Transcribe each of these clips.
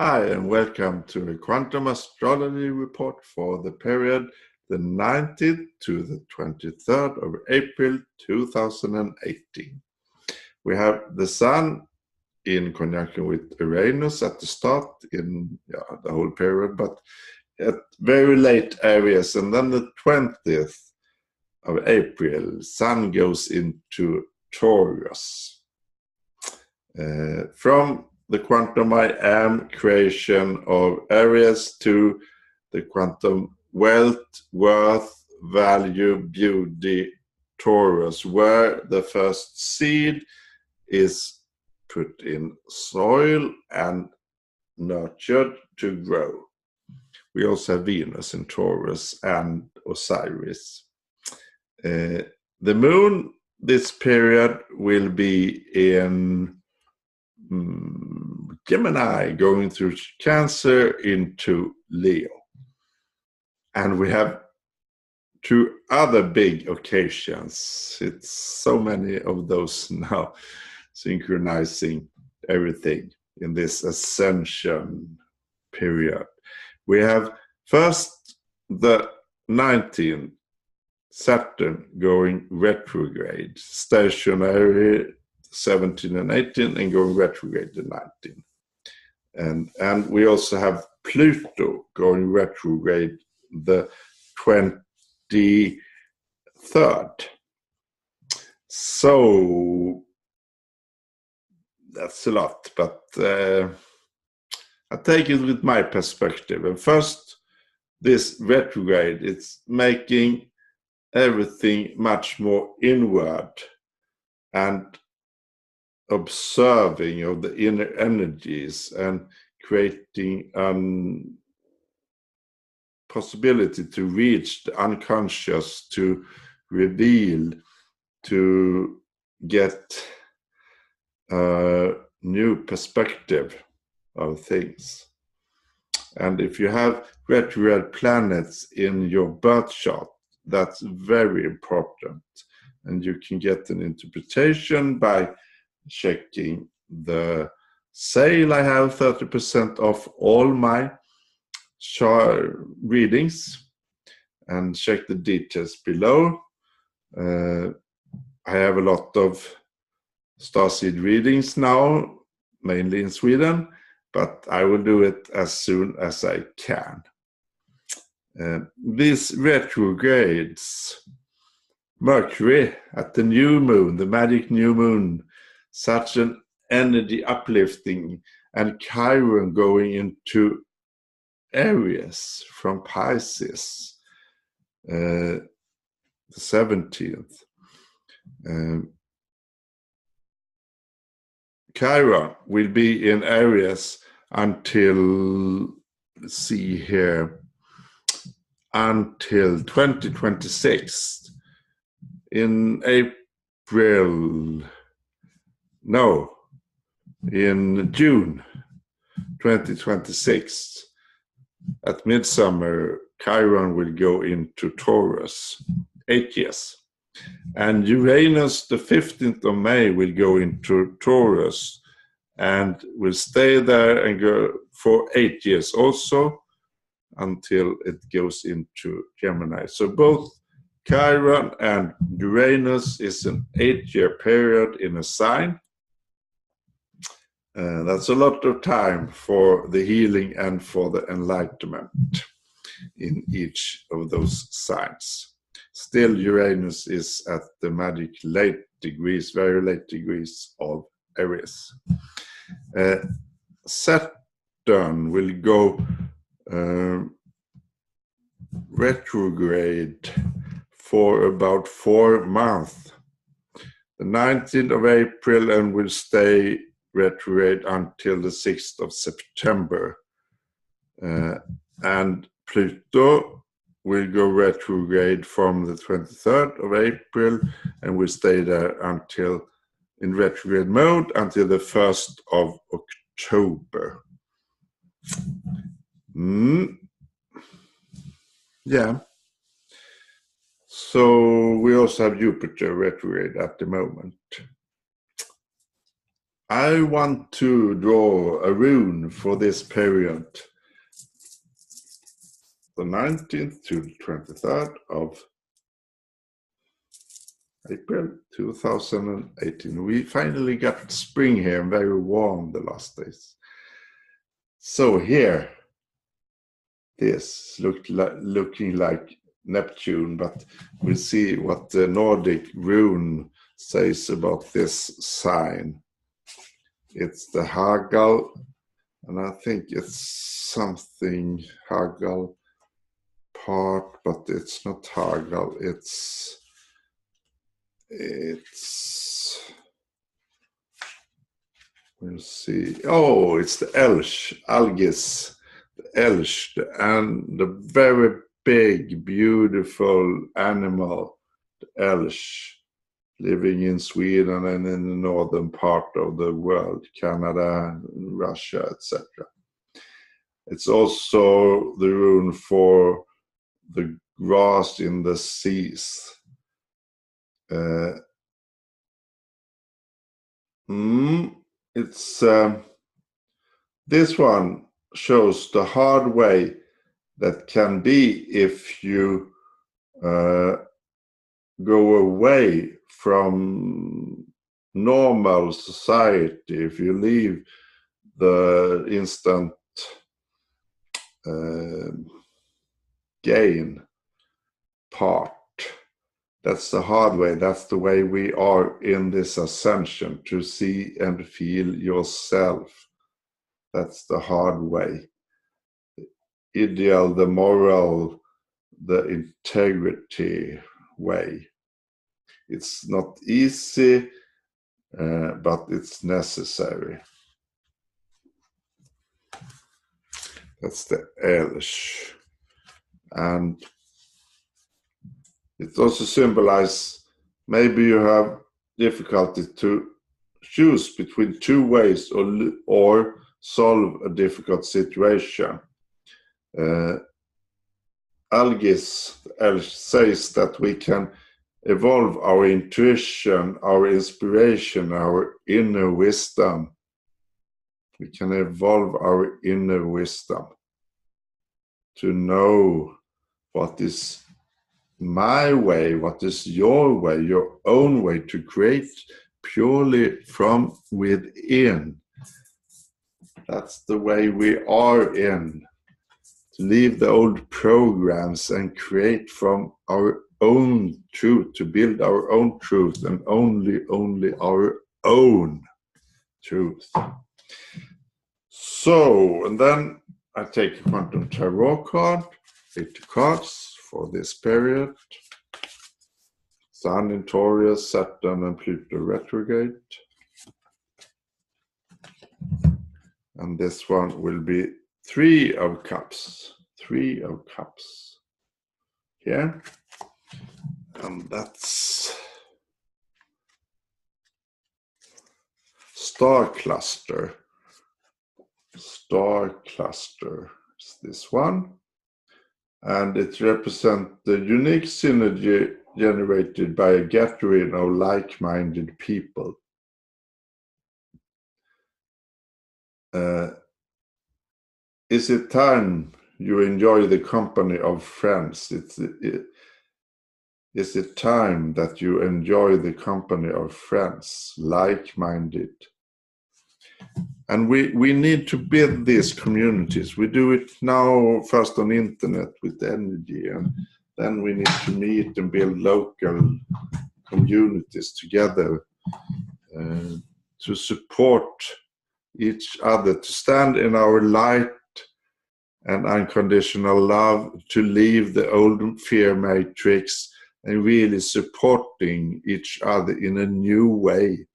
Hi, and welcome to the Quantum Astrology report for the period the 19th to the 23rd of April 2018. We have the Sun in conjunction with Uranus at the start in the whole period, but at very late areas, and then the 20th of April, Sun goes into Taurus. From the quantum I am creation of areas to the quantum wealth, worth, value, beauty, Taurus, where the first seed is put in soil and nurtured to grow. We also have Venus in Taurus and Osiris. The moon this period will be in Gemini, going through Cancer into Leo. And we have two other big occasions. It's so many of those now, synchronizing everything in this ascension period. We have first the 19th, Saturn going retrograde, stationary 17 and 18, and going retrograde to 19. And we also have Pluto going retrograde the 23rd. So that's a lot, but I take it with my perspective. And first, this retrograde, it's making everything much more inward and observing of the inner energies and creating a possibility to reach the unconscious, to reveal, to get a new perspective of things. And if you have retrograde planets in your birth chart, that's very important. And you can get an interpretation by checking the sale. I have 30% off all my readings, and check the details below. I have a lot of starseed readings now, mainly in Sweden, but I will do it as soon as I can. These retrogrades, Mercury at the new moon, the magic new moon, such an energy uplifting, and Chiron going into Aries from Pisces, the 17th. Chiron will be in Aries until, let's see here, until 2026. In June 2026, at midsummer, Chiron will go into Taurus, 8 years. And Uranus, the 15th of May, will go into Taurus and will stay there and go for 8 years also, until it goes into Gemini. So both Chiron and Uranus is an 8-year period in a sign. That's a lot of time for the healing and for the enlightenment in each of those signs. Still, Uranus is at the magic late degrees, very late degrees of Aries. Saturn will go retrograde for about 4 months, the 19th of April, and will stay retrograde until the 6th of September. And Pluto will go retrograde from the 23rd of April and will stay there until, in retrograde mode, until the 1st of October. Yeah. So we also have Jupiter retrograde at the moment. I want to draw a rune for this period, the 19th to the 23rd of April 2018. We finally got spring here, very warm the last days. So here, this looking like Neptune, but we'll see what the Nordic rune says about this sign. It's the Hagel, and I think it's something Hagel part, but it's not Hagel, it's we'll see. Oh, it's the Elch, Algis, the Elch, and the very big, beautiful animal, the Elch, living in Sweden and in the northern part of the world, Canada, Russia, etc. It's also the rune for the grass in the seas. It's this one shows the hard way that can be if you go away from normal society, if you leave the instant gain part. That's the hard way. That's the way we are in this ascension, to see and feel yourself. That's the hard way. The ideal, the moral, the integrity way. It's not easy, but it's necessary. That's the Elch. And it also symbolizes maybe you have difficulty to choose between two ways or solve a difficult situation. Algis says that we can evolve our intuition, our inspiration, our inner wisdom. We can evolve our inner wisdom to know what is my way, what is your way, your own way, to create purely from within. That's the way we are in. To leave the old programs and create from our own truth, to build our own truth, and only our own truth. So, and then I take a Quantum Tarot card, 80 cards for this period. Sun in Taurus, Saturn and Pluto retrograde. And this one will be 3 of Cups. 3 of Cups. Here. And that's Star Cluster. Star Cluster is this one. And it represents the unique synergy generated by a gathering of like-minded people. Is it time you enjoy the company of friends? Is it time that you enjoy the company of friends, like-minded? And we need to build these communities. We do it now first on the internet with energy, and then we need to meet and build local communities together to support each other, to stand in our light and unconditional love, to leave the old fear matrix and really supporting each other in a new way.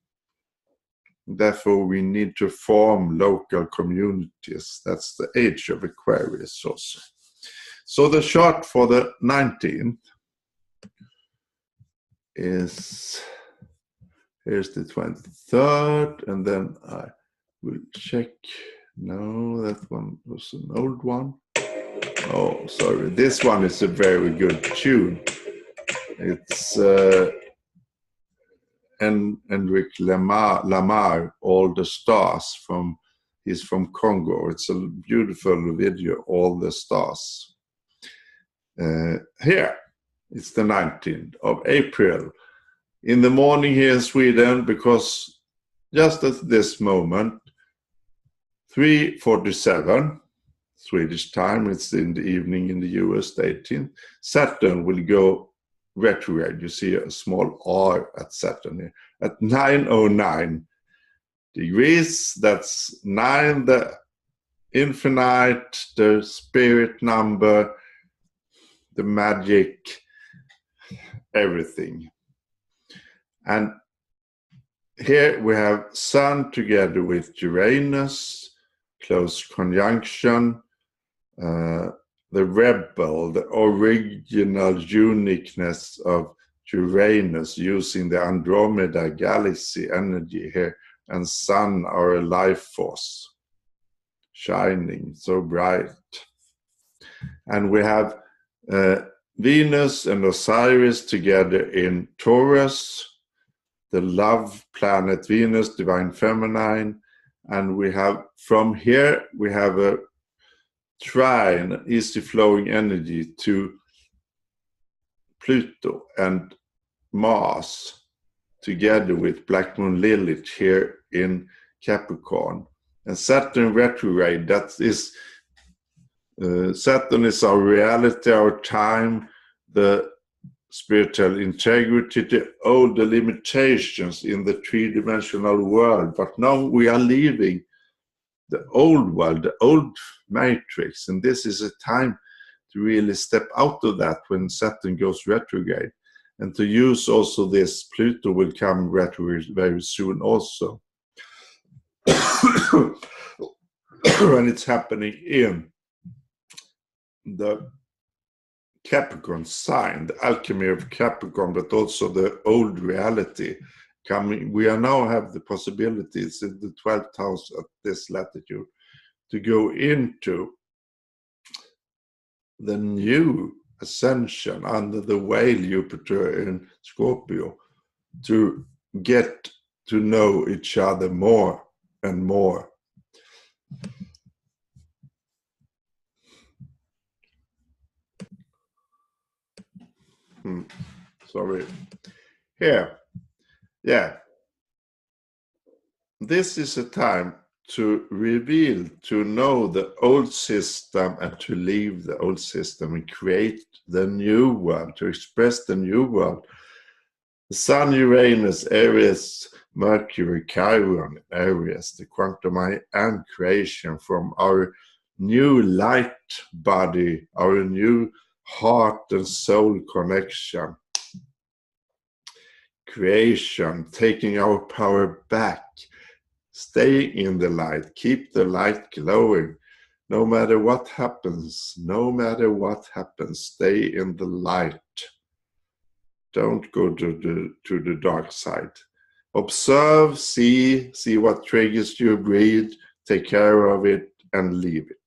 Therefore, we need to form local communities. That's the age of Aquarius also. So the chart for the 19th is, here's the 23rd, and then I will check. No, that one was an old one. Oh, sorry. This one is a very good tune. It's Enric Lamar, All the Stars, he's from Congo. It's a beautiful video, All the Stars. Here, it's the 19th of April. In the morning here in Sweden, because just at this moment, 3:47 Swedish time, it's in the evening in the US, the 18th, Saturn will go retrograde. You see a small R at Saturn here. At 9:09 degrees, that's 9, the infinite, the spirit number, the magic, everything. And here we have Sun together with Uranus, close conjunction, the rebel, the original uniqueness of Uranus using the Andromeda galaxy energy here, and Sun, our life force, shining so bright. And we have Venus and Osiris together in Taurus, the love planet Venus, divine feminine. And we have, from here, we have a trine, easy flowing energy to Pluto and Mars together with Black Moon Lilith here in Capricorn. And Saturn retrograde, that is, Saturn is our reality, our time, the spiritual integrity, the old limitations in the three-dimensional world. But now we are leaving the old world, the old matrix, and this is a time to really step out of that when Saturn goes retrograde, and to use also this. Pluto will come retrograde very soon also. When it's happening in the Capricorn sign, the alchemy of Capricorn, but also the old reality coming. We are now have the possibilities in the 12th house at this latitude to go into the new ascension under the whale Jupiter in Scorpio, to get to know each other more and more. Sorry. Here. Yeah. This is a time to reveal, to know the old system and to leave the old system and create the new world, to express the new world. The Sun, Uranus, Aries, Mercury, Chiron, Aries, the quantum and creation from our new light body, our new heart and soul connection. Creation, taking our power back. Stay in the light, keep the light glowing. No matter what happens, stay in the light. Don't go to the dark side. Observe, see what triggers you, breathe, take care of it, and leave it.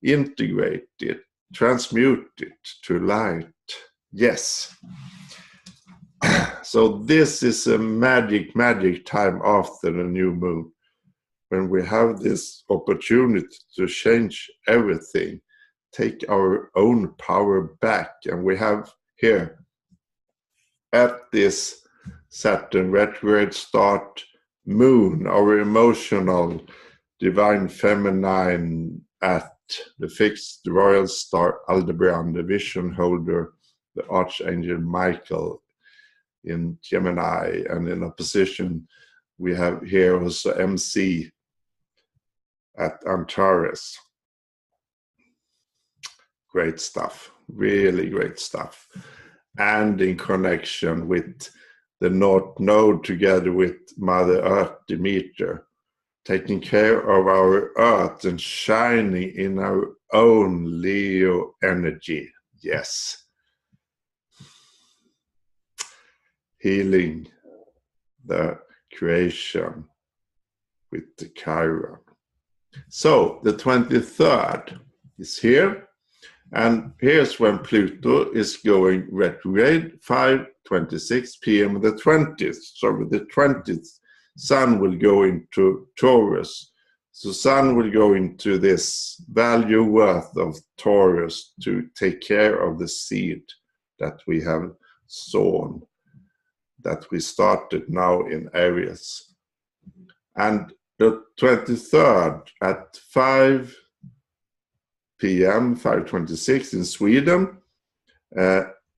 Integrate it, transmute it to light. Yes. So this is a magic time after the new moon, when we have this opportunity to change everything, take our own power back. And we have here at this Saturn retrograde start moon, our emotional divine feminine at the fixed royal star Aldebaran, the vision holder, the archangel Michael in Gemini, and in opposition we have here also MC at Antares. Great stuff, really great stuff. And in connection with the North Node together with Mother Earth Demeter, taking care of our Earth and shining in our own Leo energy. Yes. Healing the creation with the Chiron. So the 23rd is here. And here's when Pluto is going retrograde, 5:26 p.m. the 20th. So the 20th, Sun will go into Taurus. So Sun will go into this value worth of Taurus to take care of the seed that we have sown, that we started now in Aries. And the 23rd at 5 p.m., 5:26 in Sweden,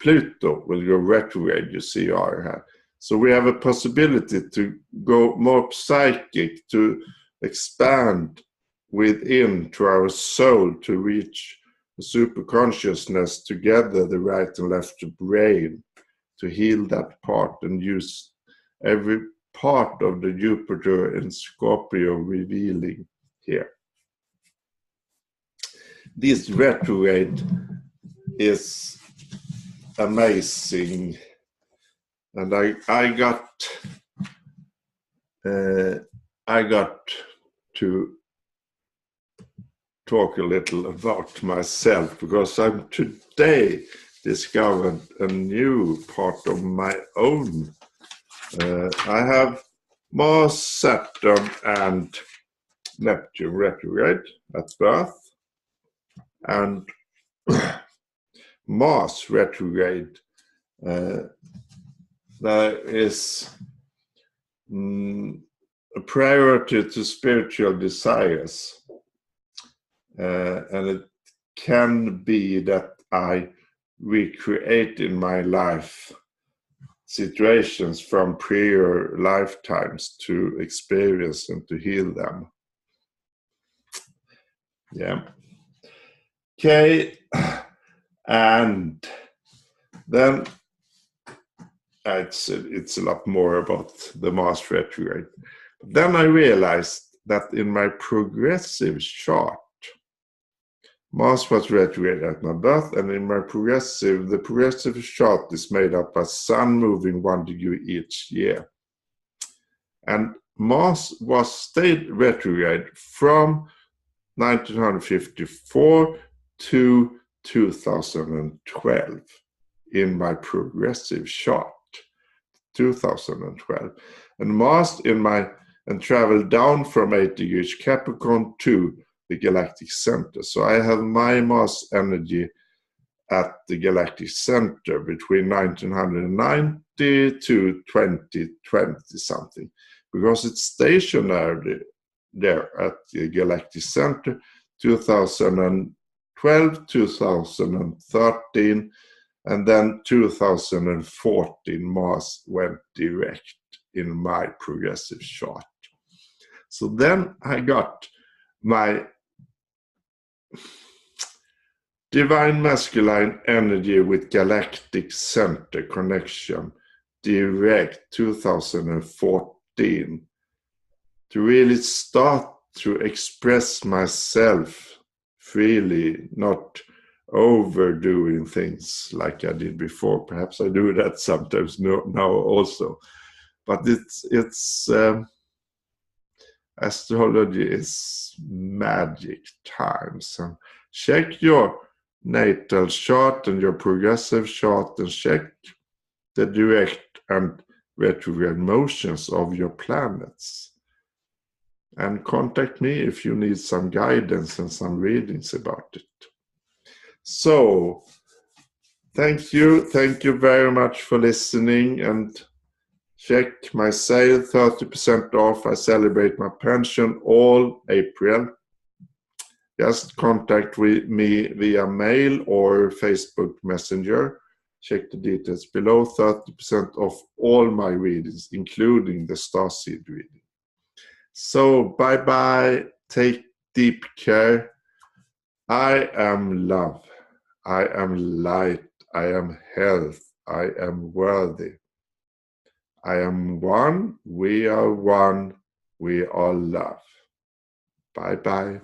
Pluto will go retrograde, you see here. So we have a possibility to go more psychic, to expand within to our soul, to reach the super consciousness together, the right and left brain, to heal that part and use every part of the Jupiter and Scorpio revealing here. This retrograde is amazing, and I got to talk a little about myself, because I'm today discovered a new part of my own. I have Mars, Saturn, and Neptune retrograde at birth, and Mars retrograde. There is a priority to spiritual desires, and it can be that I recreate in my life situations from prior lifetimes to experience and to heal them. Yeah. Okay, and then it's a lot more about the Mars retrograde. But then I realized that in my progressive chart, Mars was retrograde at my birth, and in my the progressive chart is made up by Sun moving 1 degree each year. And Mars stayed retrograde from 1954 to 2012 in my progressive chart, 2012. And Mars and traveled down from 8 degrees Capricorn to the galactic center. So I have my Mars energy at the galactic center between 1990 to 2020 something, because it's stationary there at the galactic center, 2012, 2013, and then 2014 Mars went direct in my progressive chart. So then I got my divine masculine energy with galactic center connection direct 2014 to really start to express myself freely, not overdoing things like I did before. Perhaps I do that sometimes now also, but it's astrology is magic times. And check your natal chart and your progressive chart, and check the direct and retrograde motions of your planets. And contact me if you need some guidance and some readings about it. So, thank you very much for listening, and check my sale, 30% off. I celebrate my pension all April. Just contact me via mail or Facebook Messenger. Check the details below. 30% off all my readings, including the starseed reading. So, bye-bye. Take deep care. I am love. I am light. I am health. I am worthy. I am one. We are one. We are love. Bye-bye.